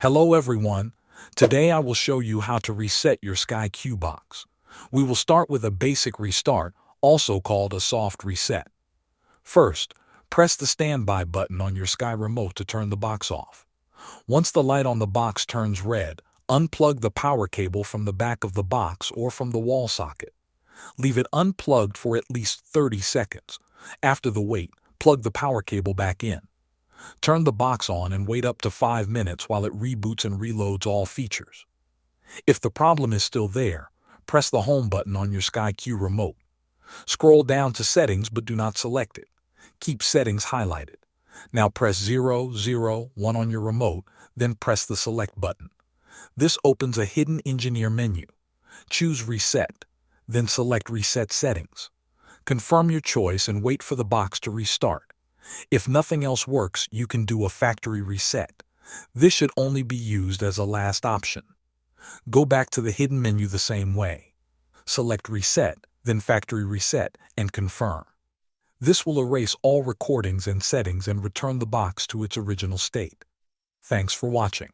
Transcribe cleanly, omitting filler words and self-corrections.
Hello everyone. Today I will show you how to reset your SkyQ box. We will start with a basic restart, also called a soft reset. First, press the standby button on your Sky remote to turn the box off. Once the light on the box turns red, unplug the power cable from the back of the box or from the wall socket. Leave it unplugged for at least 30 seconds. After the wait, plug the power cable back in. Turn the box on and wait up to 5 minutes while it reboots and reloads all features. If the problem is still there, press the home button on your SkyQ remote. Scroll down to settings but do not select it. Keep settings highlighted. Now press 001 on your remote, then press the select button. This opens a hidden engineer menu. Choose reset, then select reset settings. Confirm your choice and wait for the box to restart. If nothing else works, you can do a factory reset. This should only be used as a last option. Go back to the hidden menu the same way. Select Reset, then Factory Reset, and confirm. This will erase all recordings and settings and return the box to its original state. Thanks for watching.